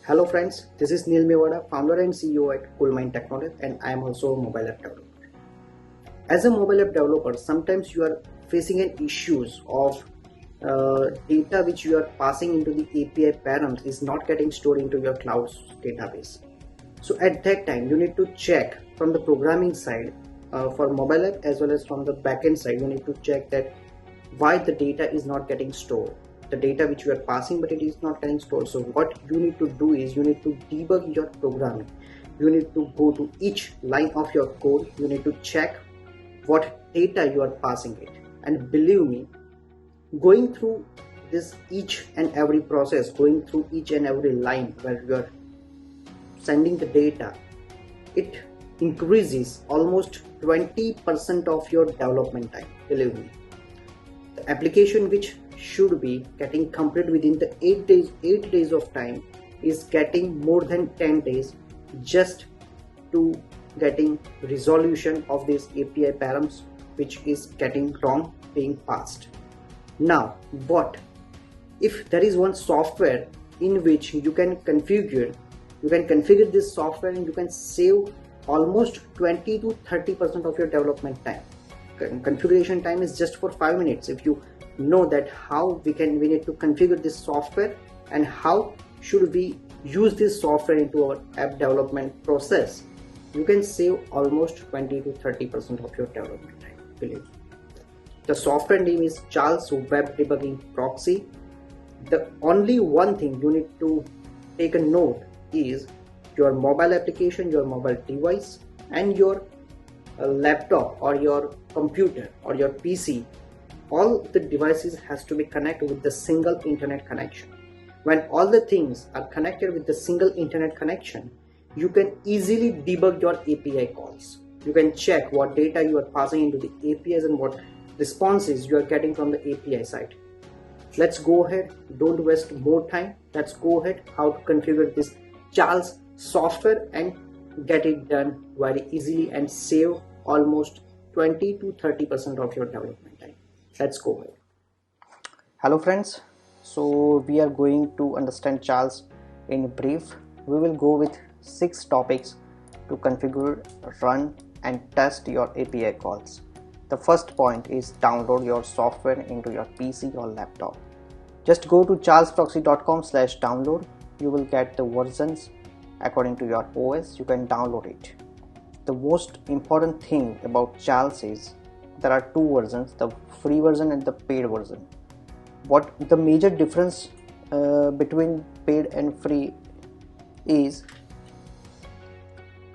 Hello friends, this is Neil Mewada, founder and CEO at Coolmine Technology, and I am also a mobile app developer. As a mobile app developer, sometimes you are facing an issues of data which you are passing into the API params is not getting stored into your cloud database. So at that time, you need to check from the programming side for mobile app as well as from the backend side. You need to check that why the data is not getting stored, the data which you are passing, but it is not getting stored. So what you need to do is you need to debug your programming. You need to go to each line of your code. You need to check what data you are passing it, and believe me, going through this each and every process, going through each and every line where you are sending the data, it increases almost 20% of your development time. Believe me, the application which should be getting complete within the 8 days of time is getting more than 10 days just to getting resolution of these API params which is getting wrong being passed. Now what if there is one software in which you can configure this software and you can save almost 20 to 30% of your development time. Configuration time is just for 5 minutes. If you know that how we need to configure this software and how should we use this software into our app development process, you can save almost 20 to 30% of your development time. Believe me. The software name is Charles Web Debugging Proxy. The only one thing you need to take a note is your mobile application, your mobile device, and your laptop or your computer or your PC. All the devices has to be connected with the single internet connection. When all the things are connected with the single internet connection, you can easily debug your API calls. You can check what data you are passing into the APIs and what responses you are getting from the API side. Let's go ahead, don't waste more time. Let's go ahead how to configure this Charles software and get it done very easily and save almost 20 to 30% of your development time. Let's go ahead. Hello friends, so we are going to understand Charles in brief. We will go with 6 topics to configure, run and test your API calls. The first point is download your software into your PC or laptop. Just go to charlesproxy.com/download. You will get the versions according to your OS. You can download it. The most important thing about Charles is there are 2 versions, the free version and the paid version. What the major difference between paid and free is,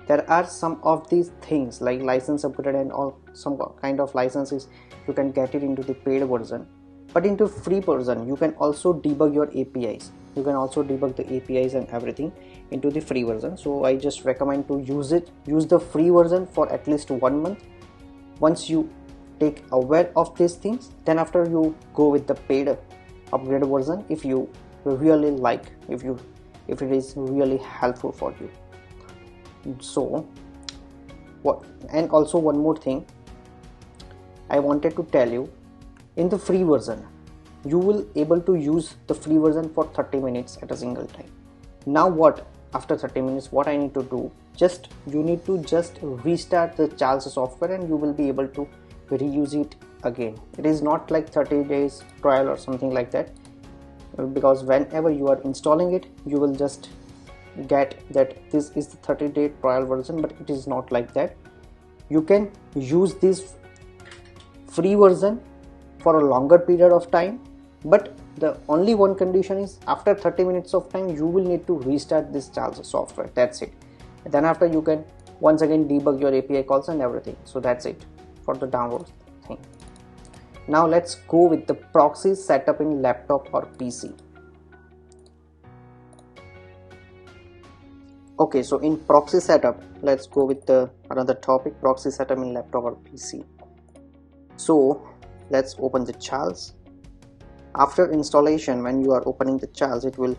there are some of these things like license upgrade and all some kind of licenses you can get it into the paid version, but into free version you can also debug your APIs. You can also debug the APIs and everything into the free version. So I just recommend to use the free version for at least 1 month. Once you take aware of these things, then after you go with the paid upgrade version if you really like, if it is really helpful for you. So what, and also one more thing I wanted to tell you, in the free version you will able to use the free version for 30 minutes at a single time. Now what, after 30 minutes what I need to do, you need to just restart the Charles software and you will be able to reuse it again. It is not like 30 days trial or something like that, because whenever you are installing it you will just get that this is the 30-day trial version, but it is not like that. You can use this free version for a longer period of time, but the only one condition is after 30 minutes of time you will need to restart this Charles software. That's it. And then after you can once again debug your API calls and everything. So that's it for the download thing. Now let's go with the proxy setup in laptop or PC. Okay, so in proxy setup, let's go with another topic, proxy setup in laptop or PC. So let's open the Charles. After installation, when you are opening the Charles, it will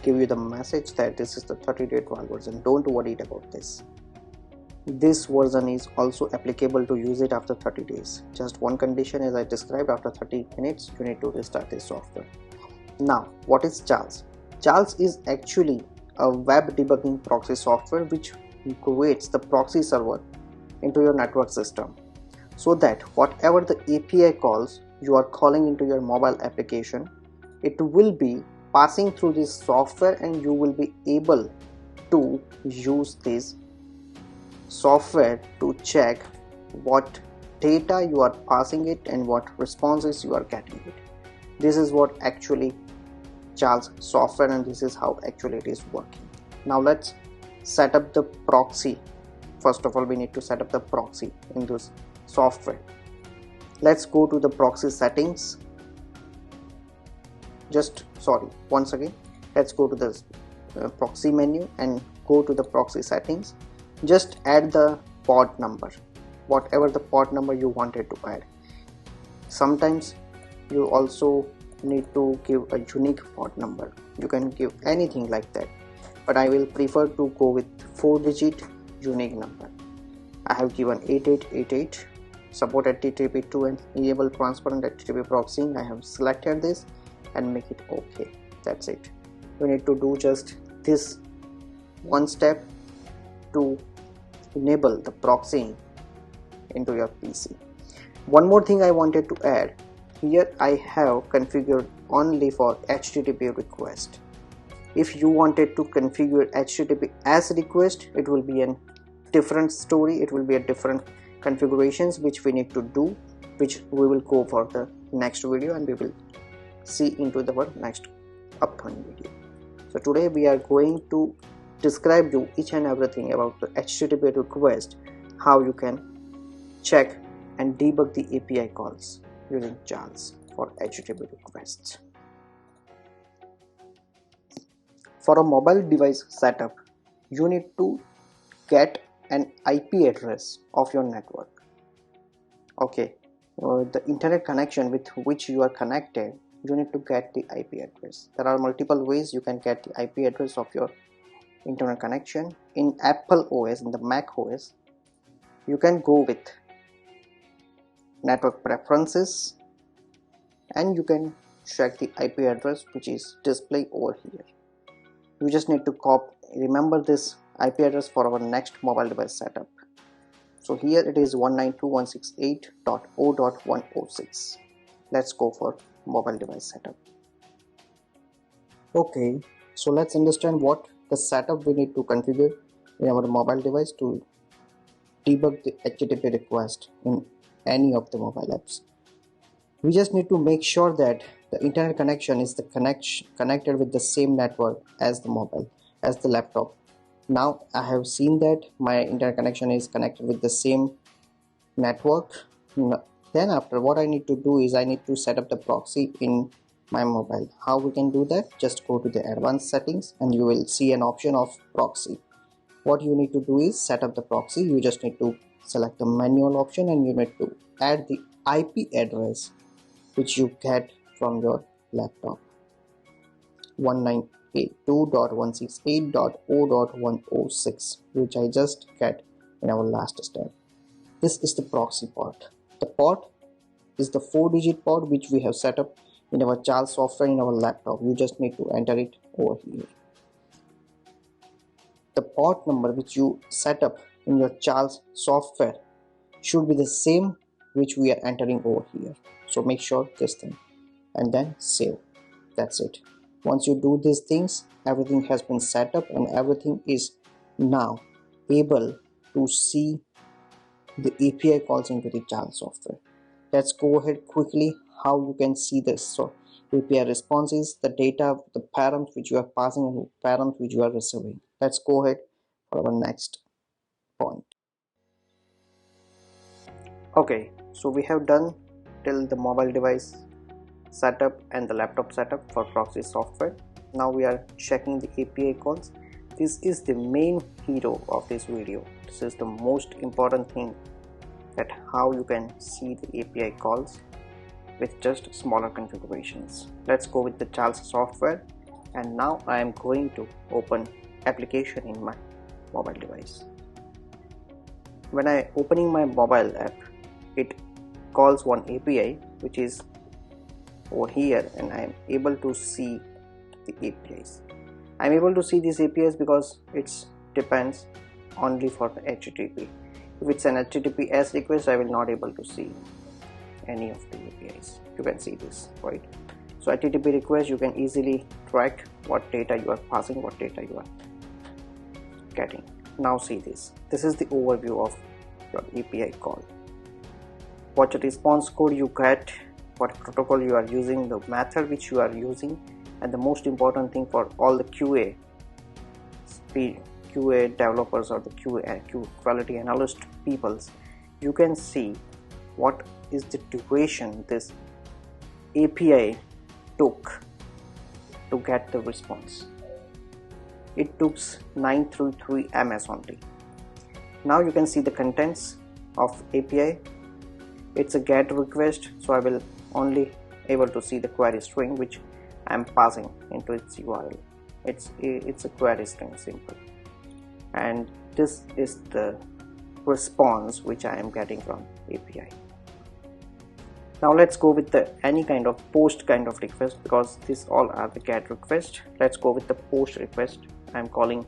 give you the message that this is the 30-day trial version. Don't worry about this. This version is also applicable to use it after 30 days. Just one condition, as I described, after 30 minutes you need to restart this software. Now what is Charles? Charles is actually a web debugging proxy software which creates the proxy server into your network system, so that whatever the API calls you are calling into your mobile application, it will be passing through this software and you will be able to use this software to check what data you are passing it and what responses you are getting it. This is what actually Charles software, and this is how actually it is working. Now let's set up the proxy. First of all, we need to set up the proxy in this software. Let's go to the proxy settings. Once again, let's go to the proxy menu and go to the proxy settings. Just add the port number, whatever the port number you wanted to add. Sometimes you also need to give a unique port number. You can give anything like that, but I will prefer to go with 4-digit unique number. I have given 8888. Support HTTP2 and enable transparent HTTP proxying. I have selected this and make it OK. That's it. You need to do just this one step to enable the proxying into your PC. One more thing I wanted to add. Here I have configured only for HTTP request. If you wanted to configure HTTP as request, it will be a different story. It will be a different configurations which we need to do, which we will go for the next video and we will see into our next upcoming video. So today we are going to describe you each and everything about the HTTP request, how you can check and debug the API calls using Charles for HTTP requests. For a mobile device setup, you need to get an IP address of your network. Okay, the internet connection with which you are connected, you need to get the IP address. There are multiple ways you can get the IP address of your internet connection. In Apple OS, in the Mac OS, you can go with network preferences and you can check the IP address which is displayed over here. You just need to remember this IP address for our next mobile device setup. So here it is 192.168.0.106. Let's go for mobile device setup. Okay, so let's understand what the setup we need to configure in our mobile device to debug the HTTP request in any of the mobile apps. We just need to make sure that the internet connection is connected with the same network as the laptop. Now I have seen that my internet connection is connected with the same network. Then after, what I need to do is I need to set up the proxy in my mobile. How we can do that? Just go to the advanced settings and you will see an option of proxy. What you need to do is set up the proxy. You just need to select the manual option and you need to add the IP address which you get from your laptop. 192.168.0.106, which I just get in our last step. This is the proxy port. The port is the 4-digit port which we have set up in our Charles software in our laptop. You just need to enter it over here. The port number which you set up in your Charles software should be the same which we are entering over here. So make sure this thing and then save. That's it. Once you do these things, everything has been set up and everything is now able to see the API calls into the Charles software. Let's go ahead quickly how you can see this. So API responses, the data, the parent which you are passing and the parent which you are receiving. Let's go ahead for our next point. Okay, so we have done till the mobile device setup and the laptop setup for proxy software. Now we are checking the API calls. This is the main hero of this video. This is the most important thing, that how you can see the API calls with just smaller configurations. Let's go with the Charles software, and now I am going to open application in my mobile device. When I opening my mobile app, it calls one API which is over here, and I am able to see the APIs. I'm able to see these APIs because it depends only for the HTTP. If it's an HTTPS request, I will not able to see any of the APIs. You can see this, right? So HTTP request, you can easily track what data you are passing, what data you are getting. Now see this. This is the overview of your API call. What response code you get, what protocol you are using, the method which you are using, and the most important thing for all the QA developers or the QA quality analyst peoples, you can see what is the duration this API took to get the response. It took 933 ms only. Now you can see the contents of API. It's a GET request, so I will only able to see the query string which I am passing into its URL. It's a query string, simple, and this is the response which I am getting from API. Now let's go with the any kind of post kind of request, because these all are the GET request. Let's go with the post request. I am calling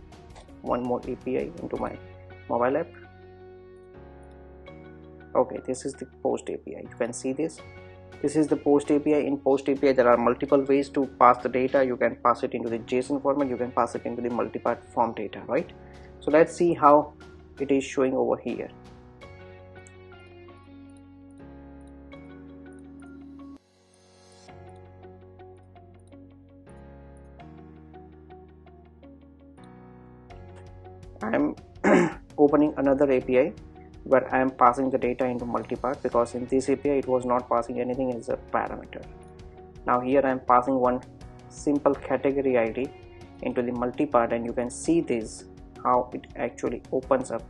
one more API into my mobile app. Okay, this is the post API. You can see this. This is the post API. In post API, there are multiple ways to pass the data. You can pass it into the JSON format. You can pass it into the multi-part form data, right? So let's see how it is showing over here. I am opening another API where I am passing the data into multi-part, because in this API it was not passing anything as a parameter. Now here I am passing one simple category ID into the multi-part, and you can see this how it actually opens up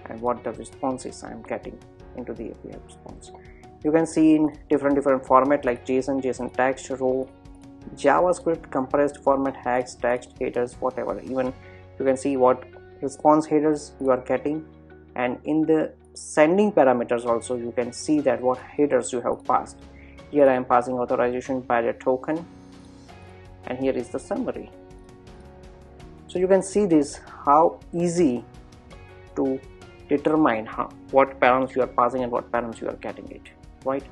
and what the responses I am getting into the API response. You can see in different format like JSON, JSON text, raw, JavaScript, compressed format, hex, text, headers, whatever. Even you can see what response headers you are getting, and in the sending parameters also you can see that what headers you have passed. Here I am passing authorization by the token, and here is the summary. So you can see this how easy to determine what params you are passing and what params you are getting it, right?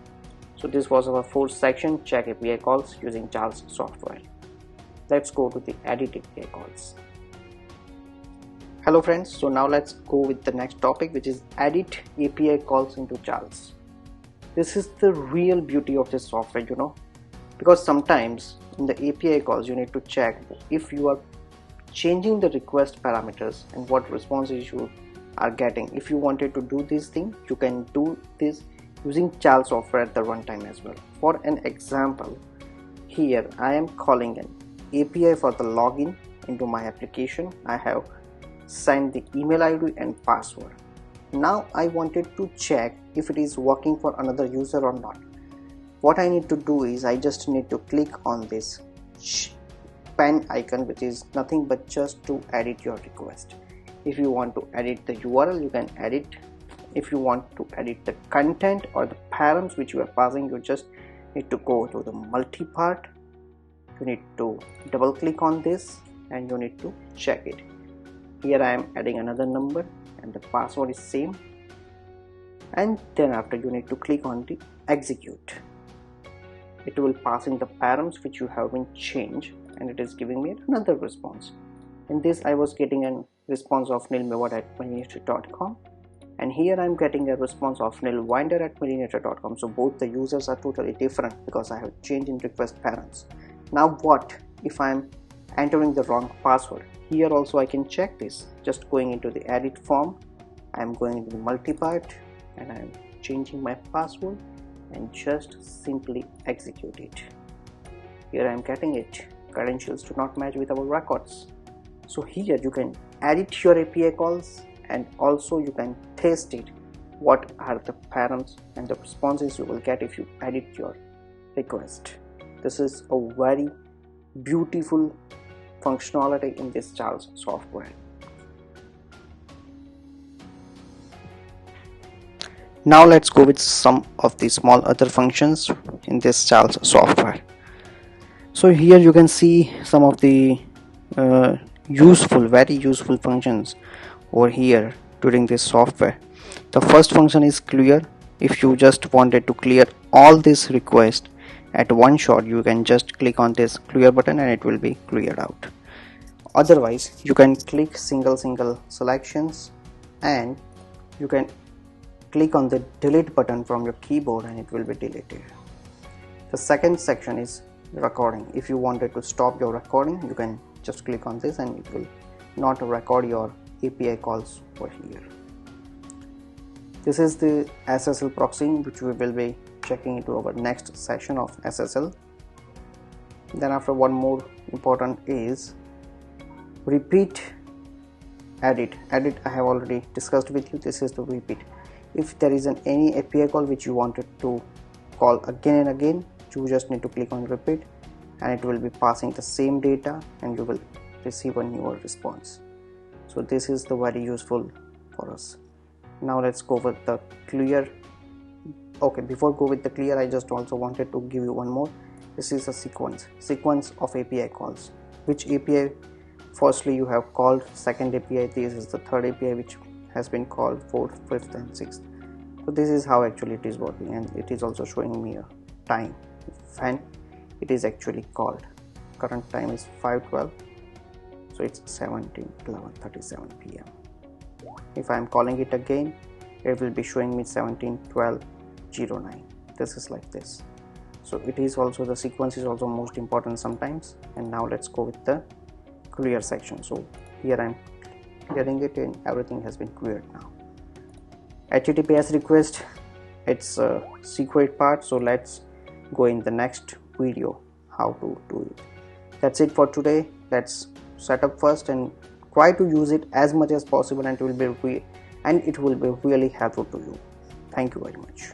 So this was our fourth section, check API calls using Charles software. Let's go to the edit API calls. Hello friends, so now let's go with the next topic, which is edit API calls into Charles. This is the real beauty of this software, you know, because sometimes in the API calls you need to check if you are changing the request parameters and what responses you are getting. If you wanted to do this thing, you can do this using Charles software at the runtime as well. For an example, here I am calling an API for the login into my application. I have send the email ID and password. Now I wanted to check if it is working for another user or not. What I need to do is I just need to click on this pen icon, which is nothing but just to edit your request. If you want to edit the URL, you can edit. If you want to edit the content or the params which you are passing, you just need to go to the multi-part. You need to double click on this and you need to check it. Here I am adding another number and the password is same, and then after you need to click on the execute. It will pass in the params which you have been changed, and it is giving me another response. In this I was getting a response of nilmewad@millinator.com, and here I am getting a response of nilwinder@millinator.com. So both the users are totally different because I have changed in request params. Now what if I am entering the wrong password? Here also I can check this, just going into the edit form. I am going into the multi-part and I am changing my password and just simply execute it. Here I am getting it, credentials do not match with our records. So here you can edit your API calls, and also you can test it, what are the params and the responses you will get if you edit your request. This is a very beautiful functionality in this Charles software. Now let's go with some of the small other functions in this Charles software. So here you can see some of the very useful functions over here during this software. The first function is clear. If you just wanted to clear all this request at one shot, you can just click on this clear button and it will be cleared out. Otherwise, you can click single selections and you can click on the delete button from your keyboard and it will be deleted. The second section is recording. If you wanted to stop your recording, you can just click on this and it will not record your API calls over here. This is the SSL proxy, which we will be checking into our next session of SSL. Then after, one more important is repeat edit. I have already discussed with you. This is the repeat. If there is any API call which you wanted to call again and again, you just need to click on repeat and it will be passing the same data and you will receive a newer response. So this is the very useful for us. Now let's go with the clear. Okay, before go with the clear, I just also wanted to give you one more. This is a sequence of API calls. Which API firstly you have called, second API, this is the third API which has been called, fourth, fifth and sixth. So this is how actually it is working, and it is also showing me a time when it is actually called. Current time is 5:12, so it's 11:37 p.m. If I am calling it again, it will be showing me 17:12:09. This is like this. So it is also, the sequence is also most important sometimes. And now let's go with the clear section. So here I am clearing it and everything has been cleared now. HTTPS request, it's a secret part, so let's go in the next video how to do it. That's it for today. Let's set up first and try to use it as much as possible, and it will be really helpful to you. Thank you very much.